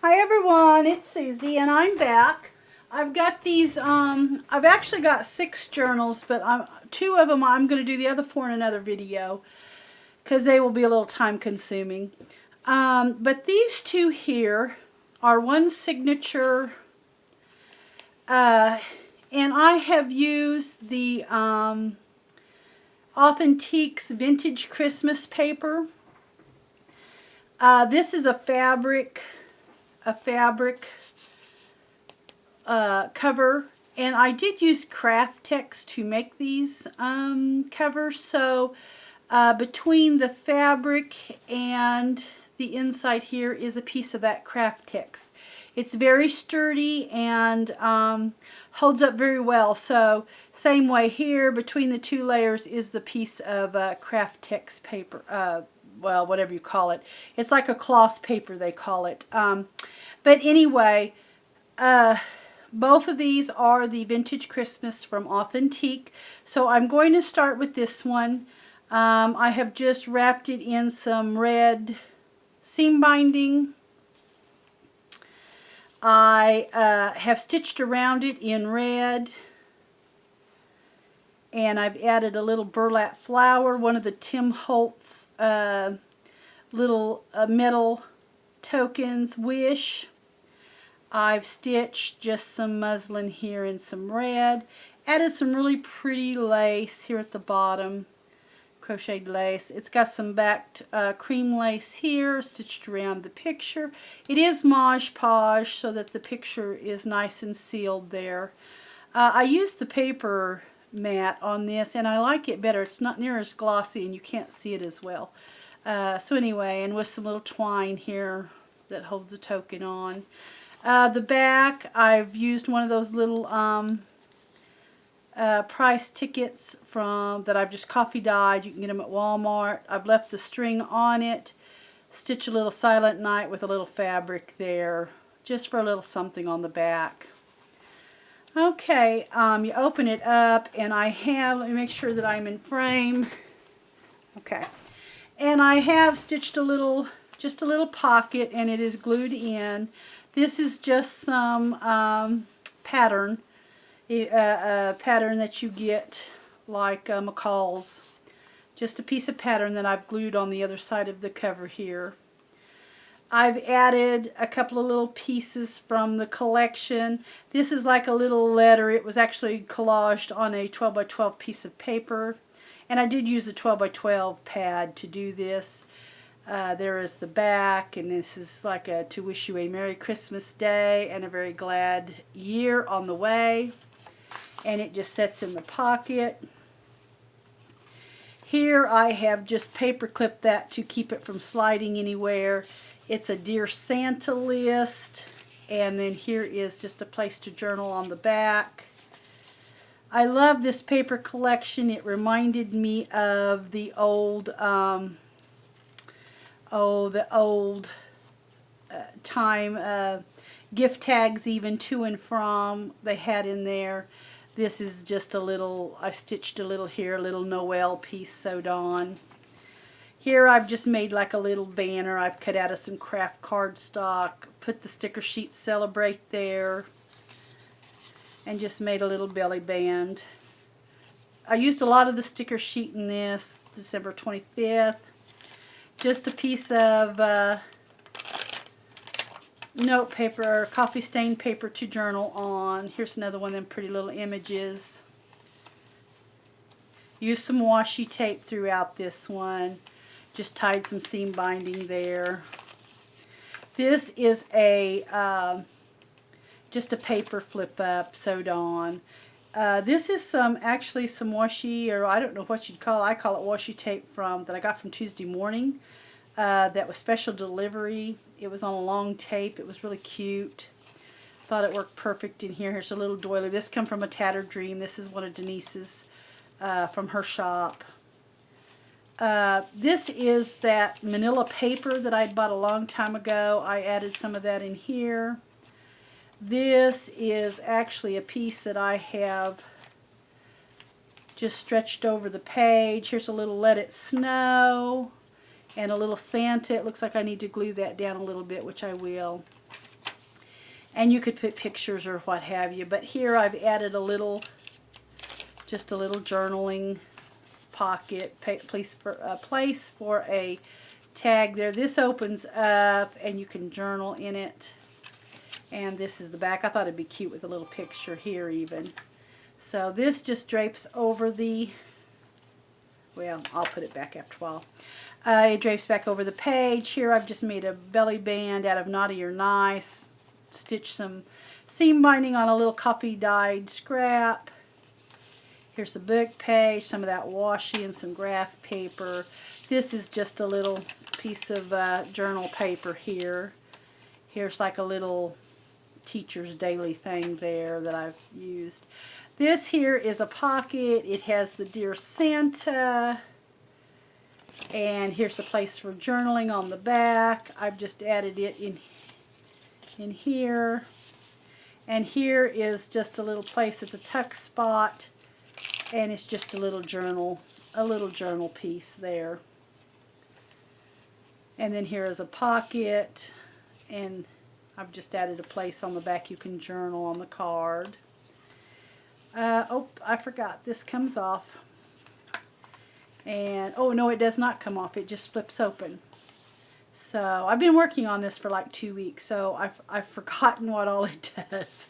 Hi everyone, it's Susie and I'm back. I've got these, I've actually got 6 journals, but 2 of them I'm going to do the other 4 in another video because they will be a little time consuming. But these 2 here are one signature, and I have used the Authentiques vintage Christmas paper. This is a fabric cover, and I did use Craftex to make these covers, so between the fabric and the inside here is a piece of that Craftex. It's very sturdy and holds up very well. So same way here, between the 2 layers is the piece of Craftex paper, well, whatever you call it. It's like a cloth paper, they call it. But anyway, both of these are the Vintage Christmas from Authentique. So I'm going to start with this one. I have just wrapped it in some red seam binding. I have stitched around it in red. And I've added a little burlap flower, one of the Tim Holtz little metal tokens, wish. I've stitched just some muslin here and some red. Added some really pretty lace here at the bottom, crocheted lace. It's got some backed cream lace here, stitched around the picture. It is Mod Podge so that the picture is nice and sealed there. I used the paper mat on this and I like it better. It's not near as glossy and you can't see it as well. So anyway, and with some little twine here that holds the token on. The back, I've used one of those little price tickets that I've just coffee dyed. You can get them at Walmart. I've left the string on it. Stitch a little Silent Night with a little fabric there, just for a little something on the back. Okay, you open it up, and I have, let me make sure that I'm in frame. Okay, and I have stitched just a little pocket, and it is glued in. This is just some pattern, a pattern that you get like McCall's. Just a piece of pattern that I've glued on the other side of the cover here. I've added a couple of little pieces from the collection. This is like a little letter. It was actually collaged on a 12 by 12 piece of paper. And I did use a 12 by 12 pad to do this. There is the back, and this is like to wish you a Merry Christmas Day and a very glad year on the way. And it just sits in the pocket. Here I have just paper clipped that to keep it from sliding anywhere. It's a Dear Santa list, and then here is just a place to journal on the back. I love this paper collection. It reminded me of the old time gift tags, even to and from, they had in there. This is just a little, I stitched a little here, a little Noel piece sewed on. Here I've just made like a little banner. I've cut out of some craft cardstock, put the sticker sheet Celebrate there, and just made a little belly band. I used a lot of the sticker sheet in this, December 25th. Just a piece of note paper or coffee stain paper to journal on. Here's another one of them pretty little images. Used some washi tape throughout this one. Just tied some seam binding there. This is just a paper flip up sewed on. This is actually some washi, or I don't know what you'd call it. I call it washi tape that I got from Tuesday Morning. That was special delivery. It was on a long tape. It was really cute. Thought it worked perfect in here. Here's a little doily. This come from a Tattered Dream. This is one of Denise's from her shop. This is that manila paper that I bought a long time ago. I added some of that in here. This is actually a piece that I have just stretched over the page. Here's a little Let It Snow and a little Santa. It looks like I need to glue that down a little bit, which I will. And you could put pictures or what have you. But here I've added just a little journaling pocket, place for a tag there. This opens up and you can journal in it. And this is the back. I thought it'd be cute with a little picture here even. So this just drapes over the, well, I'll put it back after a while. It drapes back over the page. Here I've just made a belly band out of Naughty or Nice. Stitch some seam binding on a little coffee dyed scrap. Here's the book page, some of that washi and some graph paper. This is just a little piece of journal paper here. Here's like a little teacher's daily thing there that I've used. This here is a pocket. It has the Dear Santa. And here's a place for journaling on the back. I've just added it in here. And here is just a little place. It's a tuck spot. And it's just a little journal piece there. And then here is a pocket. And I've just added a place on the back you can journal on the card. Oh, I forgot. This comes off. And, oh no, it does not come off. It just flips open. So, I've been working on this for like 2 weeks, so I've forgotten what all it does.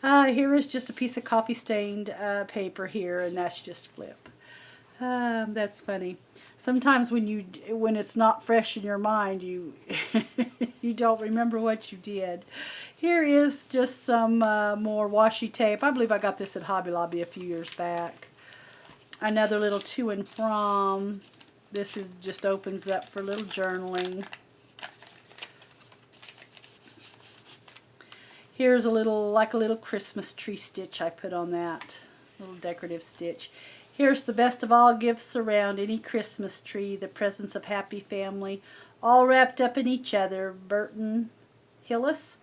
Here is just a piece of coffee stained paper here, and that's just flip. That's funny. Sometimes when it's not fresh in your mind, you you don't remember what you did. Here is just some more washi tape. I believe I got this at Hobby Lobby a few years back. Another little to and from. This is just opens up for little journaling. Here's a little, like a little Christmas tree stitch I put on that. Little decorative stitch. Here's the best of all gifts around any Christmas tree, the presents of happy family, all wrapped up in each other. Burton Hillis.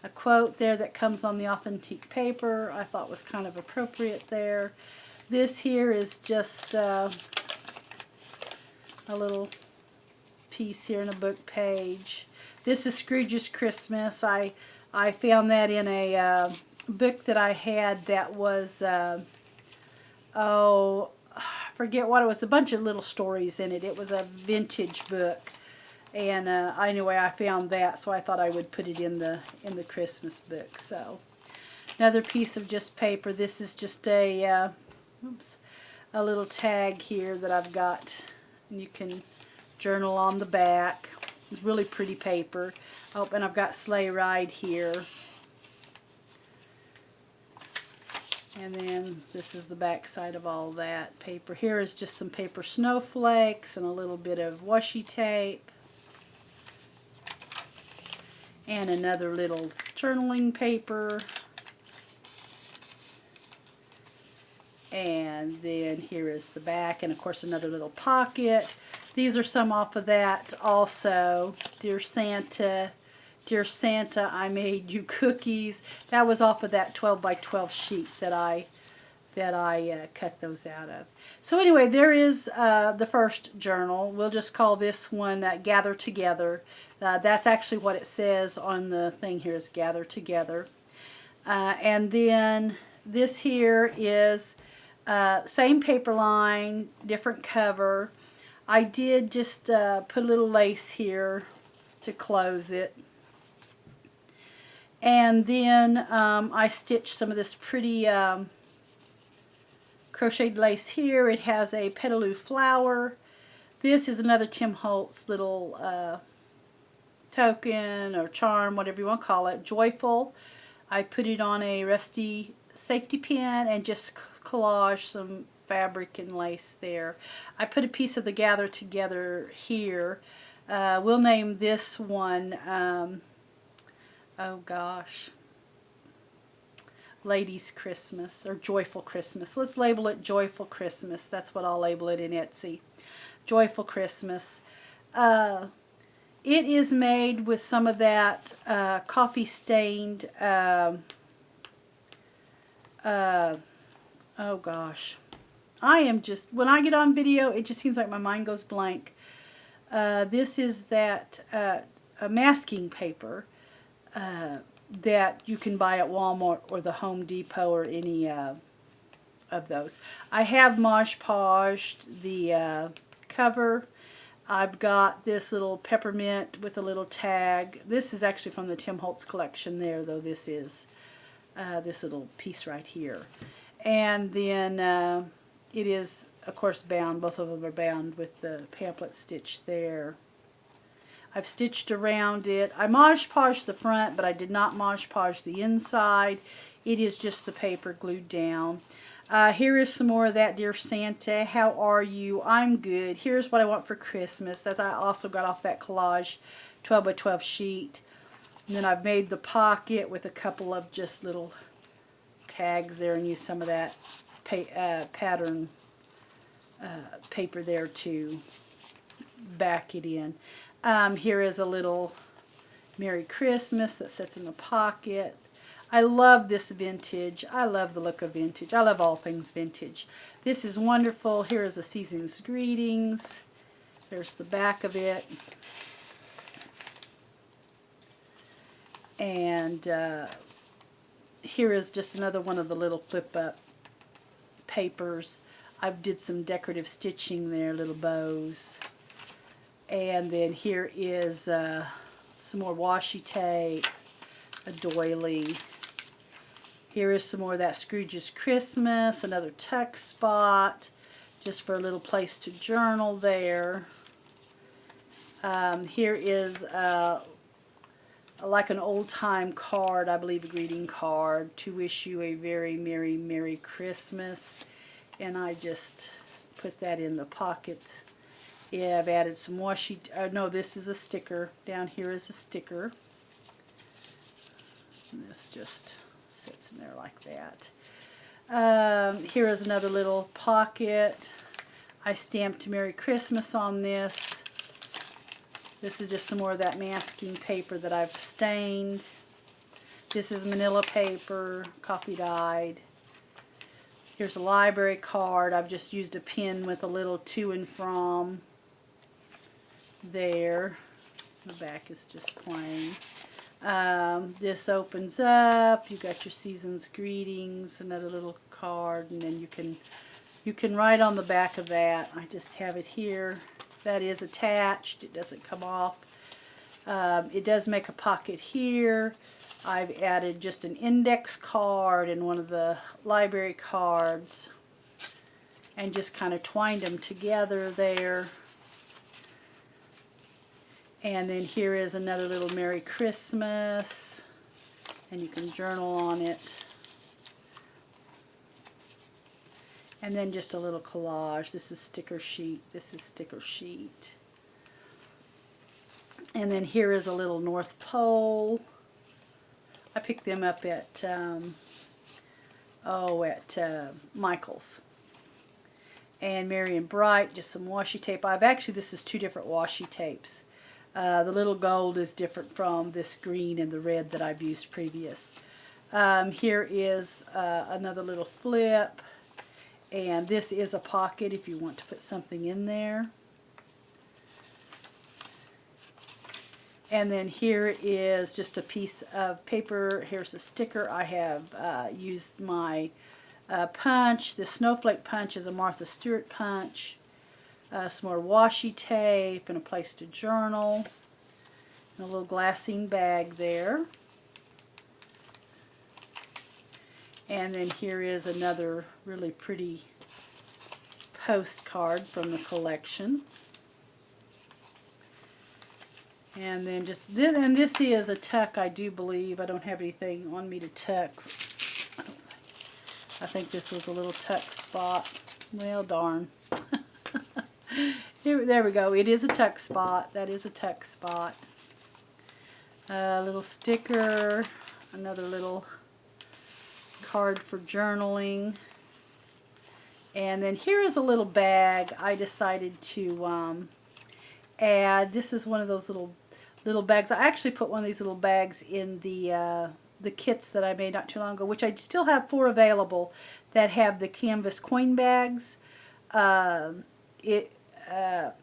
A quote there that comes on the Authentique paper I thought was kind of appropriate there. This here is just a little piece here in a book page. This is Scrooge's Christmas. I found that in a book that I had that was, oh, I forget what it was, a bunch of little stories in it. It was a vintage book. And anyway, I found that, so I thought I would put it in the Christmas book. So, another piece of just paper. This is just a little tag here that I've got. And you can journal on the back. It's really pretty paper. Oh, and I've got Sleigh Ride here. And then this is the back side of all that paper. Here is just some paper snowflakes and a little bit of washi tape. And another little journaling paper. And then here is the back, and of course another little pocket. These are some off of that also. Dear Santa, I made you cookies. That was off of that 12 by 12 sheet that I cut those out of. So anyway, there is the first journal. We'll just call this one Gather Together. That's actually what it says on the thing here is Gather Together. And then this here is same paper line, different cover. I did just put a little lace here to close it. And then I stitched some of this pretty crocheted lace here. It has a petaloo flower. This is another Tim Holtz little token or charm, whatever you want to call it. Joyful. I put it on a rusty safety pin and just collage some fabric and lace there. I put a piece of the Gather Together here. We'll name this one, oh gosh, Ladies Christmas or Joyful Christmas. Let's label it Joyful Christmas. That's what I'll label it in Etsy. Joyful Christmas. It is made with some of that coffee stained, oh gosh. I am just, when I get on video, it just seems like my mind goes blank. This is that masking paper. that you can buy at Walmart or the Home Depot or any of those. I have Mod Podged the cover. I've got this little peppermint with a little tag. This is actually from the Tim Holtz collection there, though this is this little piece right here. And then it is, of course, bound. Both of them are bound with the pamphlet stitch there. I've stitched around it. I Mod Podged the front, but I did not Mod Podge the inside. It is just the paper glued down. Here is some more of that. Dear Santa, how are you? I'm good. Here's what I want for Christmas. That's I also got off that collage 12 by 12 sheet. And then I've made the pocket with a couple of just little tags there and used some of that pattern paper there to back it in. Here is a little Merry Christmas that sits in the pocket. I love this vintage. I love the look of vintage. I love all things vintage. This is wonderful. Here is a season's greetings. There's the back of it. And here is just another one of the little flip-up papers. I did some decorative stitching there, little bows. And then here is some more washi tape, a doily. Here is some more of that Scrooge's Christmas, another tuck spot, just for a little place to journal there. Here is like an old-time card, I believe a greeting card, to wish you a very merry, merry Christmas. And I just put that in the pocket. Yeah, I've added some washi, no, this is a sticker. Down here is a sticker. And this just sits in there like that. Here is another little pocket. I stamped Merry Christmas on this. This is just some more of that masking paper that I've stained. This is manila paper, coffee dyed. Here's a library card. I've just used a pen with a little to and from there. The back is just plain. This opens up. You got your season's greetings, another little card, and then you can write on the back of that. I just have it here. That is attached. It doesn't come off. It does make a pocket here. I've added just an index card and one of the library cards and just kind of twined them together there. And then here is another little Merry Christmas, and you can journal on it. And then just a little collage. This is sticker sheet. This is sticker sheet. And then here is a little North Pole. I picked them up at Michael's. And Merry and Bright, just some washi tape. This is two different washi tapes. The little gold is different from this green and the red that I've used previous. Here is another little flip. And this is a pocket if you want to put something in there. And then here is just a piece of paper. Here's a sticker. I have used my punch. This snowflake punch is a Martha Stewart punch. Some more washi tape and a place to journal. And a little glassine bag there. And then here is another really pretty postcard from the collection. And then and this is a tuck, I do believe. I don't have anything on me to tuck. I think this was a little tuck spot. Well, darn. There we go. It is a tuck spot. That is a tuck spot. A little sticker. Another little card for journaling. And then here is a little bag I decided to add. This is one of those little bags. I actually put one of these little bags in the kits that I made not too long ago, which I still have 4 available that have the canvas coin bags.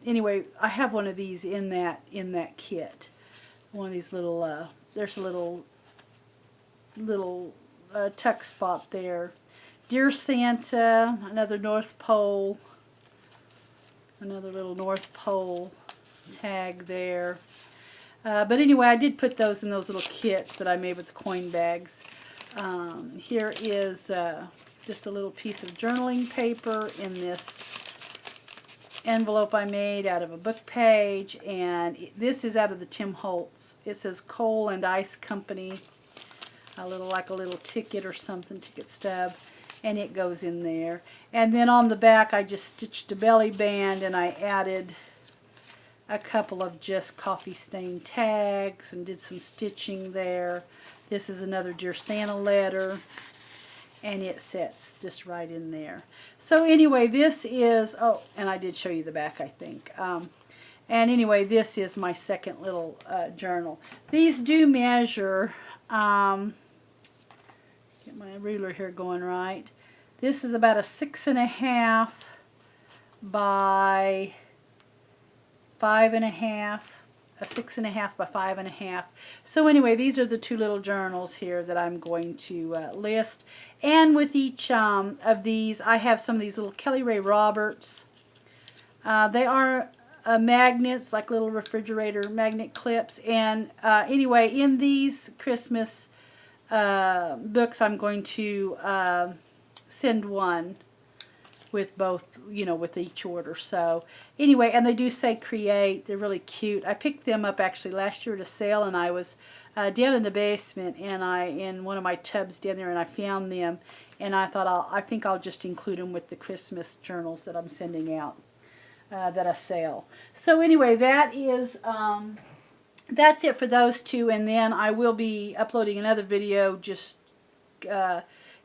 Anyway, I have one of these in that kit. One of these little there's a little little tuck spot there. Dear Santa, another North Pole, another little North Pole tag there. But anyway, I did put those in those little kits that I made with the coin bags. Here is just a little piece of journaling paper in this envelope I made out of a book page, and this is out of the Tim Holtz. It says Coal and Ice Company, like a little ticket or something, ticket stub, and it goes in there. And then on the back I just stitched a belly band, and I added a couple of just coffee stain tags and did some stitching there. This is another Dear Santa letter, and it sits just right in there. So anyway, this is, oh, and I did show you the back, I think. And anyway, this is my second little journal. These do measure, get my ruler here going right. This is about a 6.5 by 5.5. A 6.5 by 5.5. So anyway, these are the two little journals here that I'm going to list. And with each of these, I have some of these little Kelly Ray Roberts. They are magnets, like little refrigerator magnet clips. And anyway, in these Christmas books, I'm going to send one with both, you know, with each order. So anyway, and they do say create. They're really cute. I picked them up actually last year at a sale, and I was down in the basement, and in one of my tubs down there, and I found them, and I thought I think I'll just include them with the Christmas journals that I'm sending out that I sell. So anyway, that is that's it for those two, and then I will be uploading another video just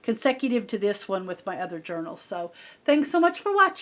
consecutive to this one with my other journals. So thanks so much for watching.